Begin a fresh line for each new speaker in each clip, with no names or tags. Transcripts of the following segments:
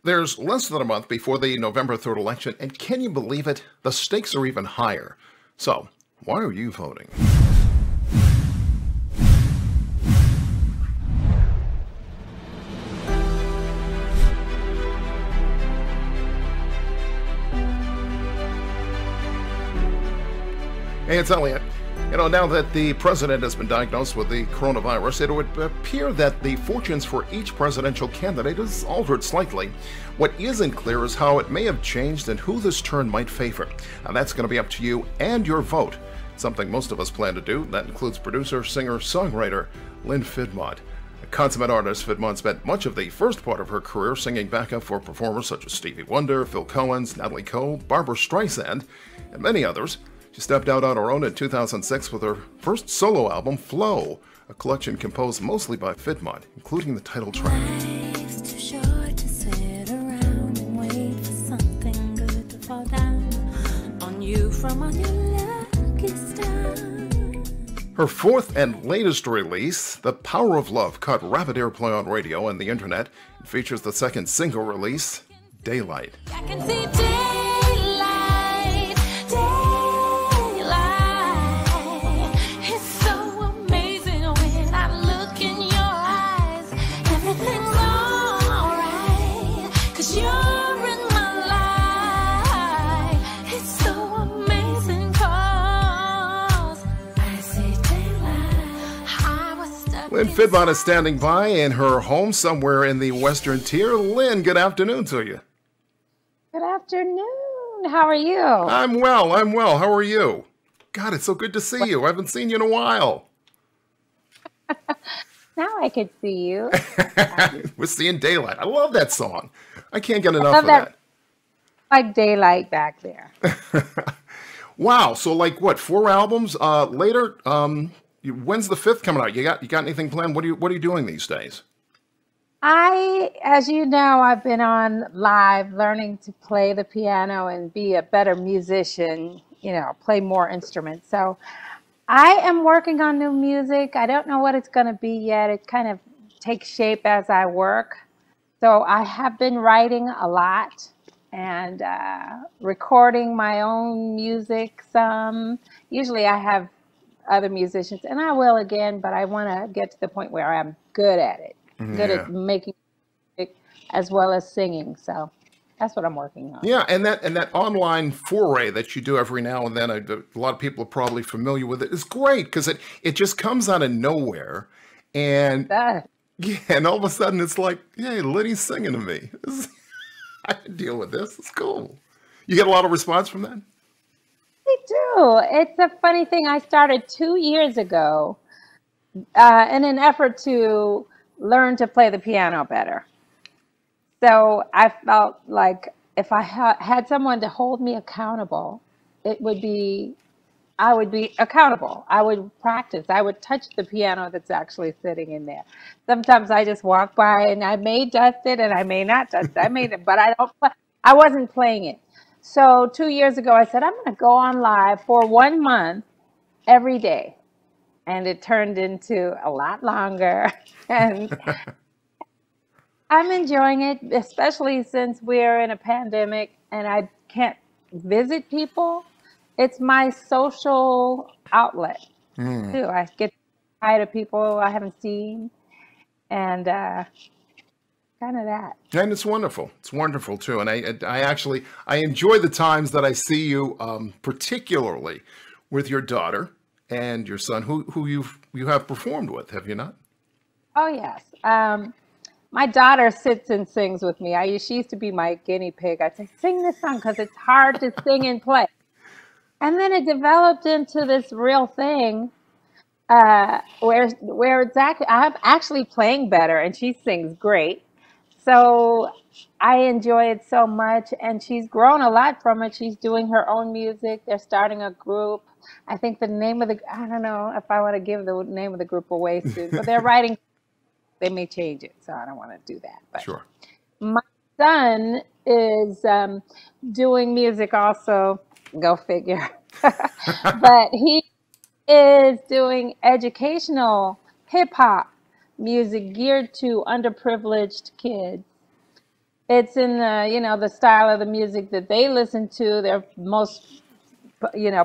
There's less than a month before the November 3rd election, and can you believe it? The stakes are even higher. So, why are you voting? Hey, it's Elliot. Now that the president has been diagnosed with the coronavirus, it would appear that the fortunes for each presidential candidate is altered slightly. What isn't clear is how it may have changed and who this turn might favor. Now, that's going to be up to you and your vote. Something most of us plan to do. That includes producer, singer, songwriter Lynne Fiddmont. A consummate artist, Fiddmont spent much of the first part of her career singing backup for performers such as Stevie Wonder, Phil Collins, Natalie Cole, Barbra Streisand, and many others. She stepped out on her own in 2006 with her first solo album, Flow, a collection composed mostly by Fiddmont, including the title track.
Life's too short to sit around and wait for something good to fall down on you from on your lucky star.
Her fourth and latest release, The Power of Love, caught rapid airplay on radio and the internet. It features the second single release, Daylight.
I can see daylight, daylight. It's so amazing when I look in your eyes. Everything's alright, 'cause you're in my life. It's so amazing 'cause I see daylight. I was stuck.
Lynne Fiddmont is standing by in her home somewhere in the Western Tier. Lynne, good afternoon to you.
Good afternoon. How are you?
I'm well. How are you? God, it's so good to see you. I haven't seen you in a while.
Now I could see you.
We're seeing Daylight. I love that song. I can't get enough
love
of that.
Like daylight back there.
Wow. So like what, 4 albums later? When's the 5th coming out? You got anything planned? What are you doing these days?
As you know, I've been on live learning to play the piano and be a better musician, play more instruments. So I am working on new music. I don't know what it's going to be yet. It kind of takes shape as I work. So I have been writing a lot and recording my own music some. Usually I have other musicians, and I will again, but I want to get to the point where I'm good at it. Good at making music as well as singing. So that's what I'm working on.
Yeah, and that online foray that you do every now and then, a lot of people are probably familiar with it. It's great because it just comes out of nowhere, and and all of a sudden it's like, hey, Liddy's singing to me. I can deal with this. It's cool. You get a lot of response from that?
I do. It's a funny thing. I started 2 years ago in an effort to learn to play the piano better. So I felt like if I had someone to hold me accountable, I would be accountable. I would practice. I would touch the piano that's actually sitting in there. Sometimes I just walk by and I may dust it and I may not dust it. But I wasn't playing it. So 2 years ago, I said, I'm going to go on live for 1 month every day. And it turned into a lot longer. And I'm enjoying it, especially since we're in a pandemic and I can't visit people. It's my social outlet, too. I get hi to people I haven't seen and kind of that.
And it's wonderful. It's wonderful, too. And I enjoy the times that I see you, particularly with your daughter and your son, who you have performed with, have you not?
Oh, yes. My daughter sits and sings with me. She used to be my guinea pig. I'd say, sing this song because it's hard to sing and play. And then it developed into this real thing where I'm actually playing better and she sings great. So I enjoy it so much and she's grown a lot from it. She's doing her own music. They're starting a group. I think I don't know if I want to give the name of the group away soon, but they're writing. They may change it, so I don't want to do that. But
sure.
My son is doing music also. Go figure. But he is doing educational hip hop music geared to underprivileged kids. it's in the, the style of the music that they listen to, their most,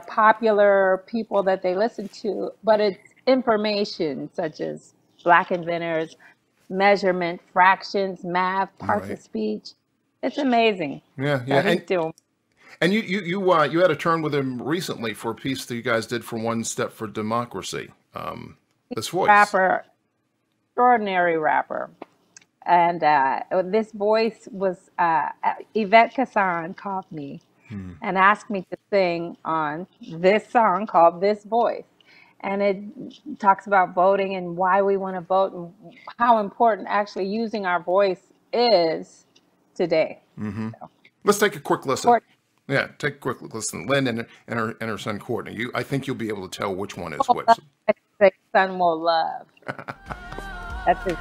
popular people that they listen to, but it's information such as Black inventors, measurement, fractions, math, parts of
Right.
speech. It's amazing.
Yeah,
So
yeah.
he's doing.
And you had a turn with him recently for a piece that you guys did for One Step for Democracy. This voice.
Rapper, extraordinary rapper. And this voice was Yvette Kassan called me and asked me to sing on this song called This Voice. And it talks about voting and why we want to vote and how important actually using our voice is today. So,
Let's take a quick listen.
Court-
Yeah, take a quick listen. Lynn and her son Courtney. I think you'll be able to tell which one is
oh,
which.
my son will love. That's it.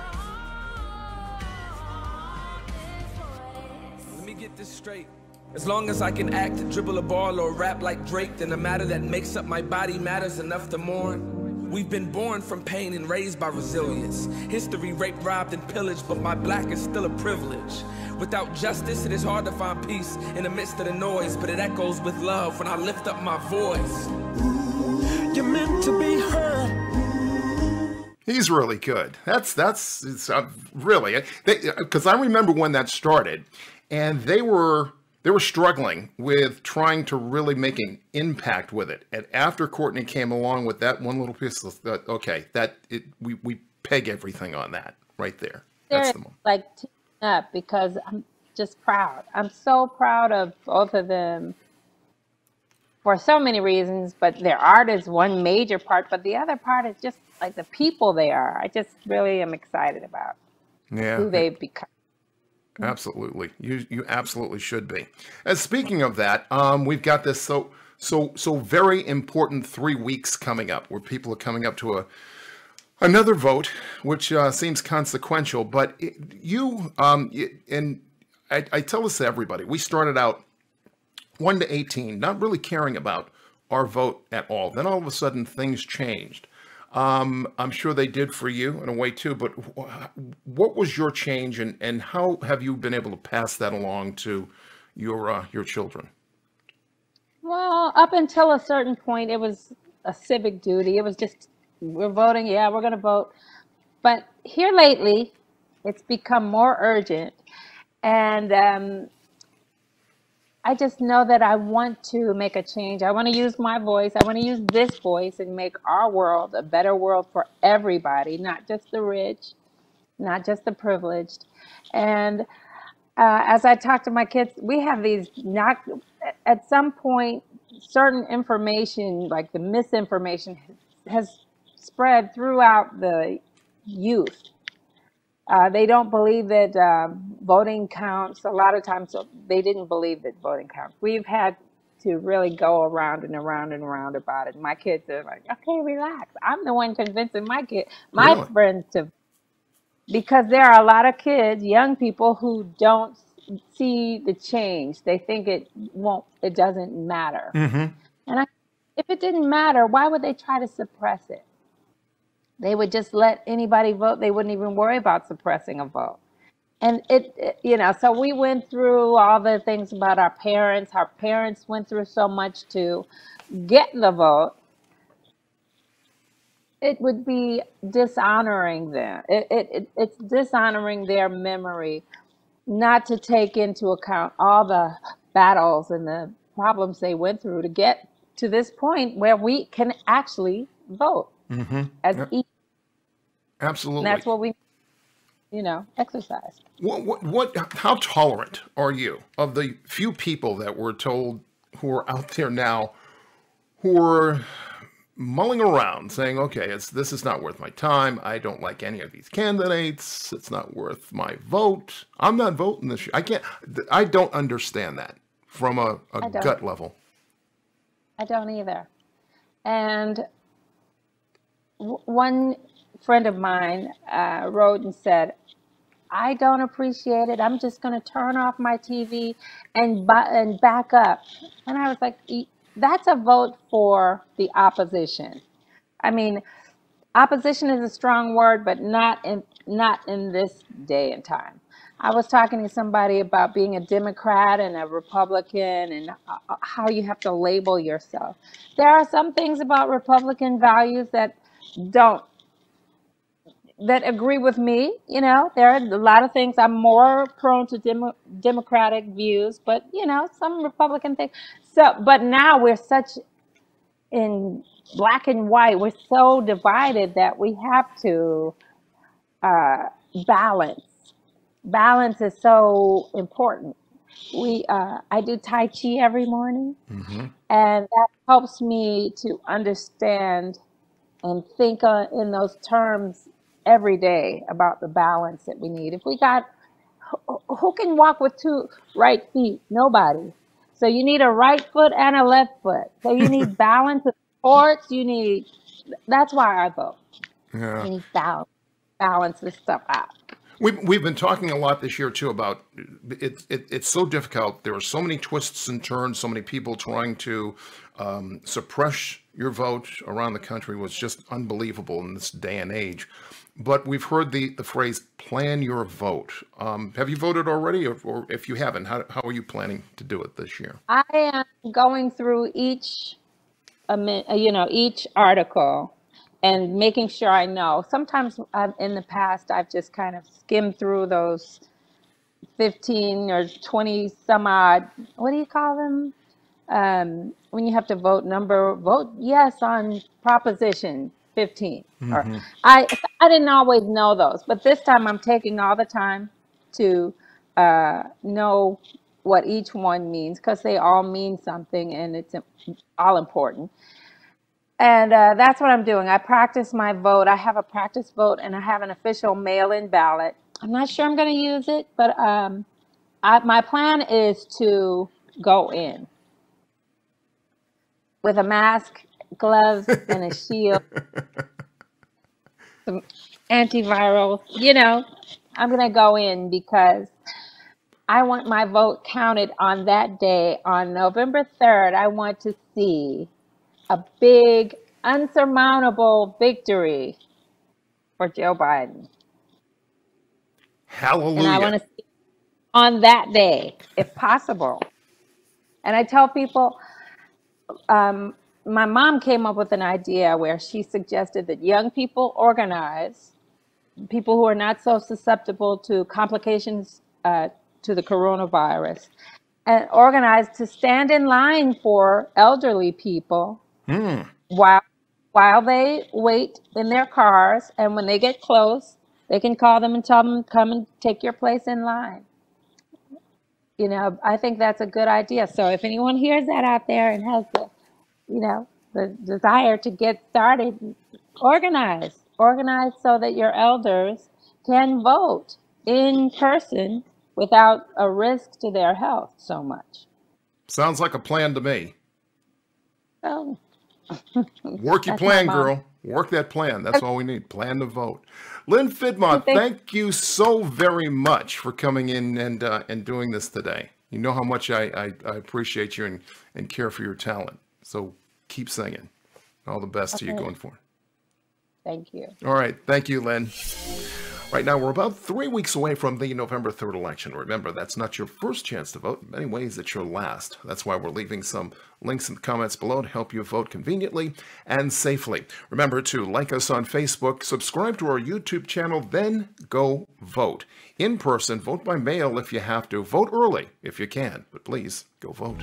Let me get this straight. As long as I can act, dribble a ball, or rap like Drake, then the matter that makes up my body matters enough to mourn. We've been born from pain and raised by resilience. History raped, robbed, and pillaged, but my black is still a privilege. Without justice, it is hard to find peace in the midst of the noise, but it echoes with love when I lift up my voice. You're meant to be heard.
He's really good. It's really, because I remember when that started, and they were struggling with trying to really make an impact with it. And after Courtney came along with that one little piece, okay, we peg everything on that right there. That's the moment.
Like teaming up because I'm just proud. I'm so proud of both of them for so many reasons, but their art is one major part, but the other part is just like the people they are. I just really am excited about who they've become.
Absolutely. You absolutely should be. And speaking of that, we've got this so very important 3 weeks coming up where people are coming up to another vote, which seems consequential, but and I tell this to everybody, we started out 1 to 18, not really caring about our vote at all. Then all of a sudden things changed. I'm sure they did for you in a way too, but what was your change and how have you been able to pass that along to your children?
Well, up until a certain point, it was a civic duty. It was just, we're voting, yeah, we're going to vote. But here lately, it's become more urgent. And I just know that I want to make a change. I want to use my voice. I want to use this voice and make our world a better world for everybody, not just the rich, not just the privileged. And as I talk to my kids, we have these at some point, certain information, like the misinformation, has spread throughout the youth. They don't believe that voting counts. A lot of times they didn't believe that voting counts. We've had to really go around and around and around about it. My kids are like, okay, relax. I'm the one convincing my
Really?
friends to, because there are a lot of kids, young people who don't see the change. They think it doesn't matter. And if it didn't matter, why would they try to suppress it? They would just let anybody vote. They wouldn't even worry about suppressing a vote. And so we went through all the things about our parents. Our parents went through so much to get the vote. It would be dishonoring them. It's dishonoring their memory not to take into account all the battles and the problems they went through to get to this point where we can actually vote as equal.
Absolutely.
And that's what we, exercise.
How tolerant are you of the few people that we're told who are out there now who are mulling around saying, okay, this is not worth my time. I don't like any of these candidates. It's not worth my vote. I'm not voting this year. I don't understand that from a gut level.
I don't either. And one friend of mine wrote and said, I don't appreciate it. I'm just going to turn off my TV and back up. And I was like, that's a vote for the opposition. I mean, opposition is a strong word, but not in this day and time. I was talking to somebody about being a Democrat and a Republican and how you have to label yourself. There are some things about Republican values don't that agree with me. You know, there are a lot of things I'm more prone to Democratic views, but you know, some Republican things. So, but now we're such in black and white. We're so divided that we have to uh, balance. Balance is so important. I do Tai Chi every morning, and that helps me to understand and think in those terms every day about the balance that we need. If we got, who can walk with two right feet? Nobody. So you need a right foot and a left foot. So you need balance of sports. That's why I vote.
Yeah.
You need balance this stuff out.
We've been talking a lot this year too about it's so difficult. There are so many twists and turns, so many people trying to suppress your vote around the country was just unbelievable in this day and age. But we've heard the phrase "plan your vote." Have you voted already, or if you haven't, how are you planning to do it this year?
I am going through each article and making sure I know. Sometimes in the past, I've just kind of skimmed through those 15 or 20 some odd, what do you call them? When you have to vote yes on Proposition 15. Or I didn't always know those, but this time I'm taking all the time to know what each one means, because they all mean something and it's all important. And that's what I'm doing. I practice my vote. I have a practice vote and I have an official mail-in ballot. I'm not sure I'm going to use it, but my plan is to go in with a mask, gloves, and a shield, some antiviral. You know, I'm going to go in because I want my vote counted on that day, on November 3rd. I want to see a big, unsurmountable victory for Joe Biden.
Hallelujah.
And I want to see on that day, if possible. And I tell people, my mom came up with an idea where she suggested that young people organize, people who are not so susceptible to complications to the coronavirus, and organize to stand in line for elderly people while they wait in their cars, and when they get close, they can call them and tell them, come and take your place in line. You know, I think that's a good idea. So if anyone hears that out there and has the desire to get started, organize so that your elders can vote in person without a risk to their health so much.
Sounds like a plan to me.
So
work your plan, girl. Work that plan. That's all we need. Plan to vote. Lynne Fiddmont, thank you so very much for coming in and doing this today. You know how much I appreciate you and care for your talent. So keep singing. All the best to you going forward.
Thank you.
All right. Thank you, Lynne. Right now, we're about 3 weeks away from the November 3rd election. Remember, that's not your first chance to vote. In many ways, it's your last. That's why we're leaving some links in the comments below to help you vote conveniently and safely. Remember to like us on Facebook, subscribe to our YouTube channel, then go vote. In person, vote by mail if you have to. Vote early if you can, but please go vote.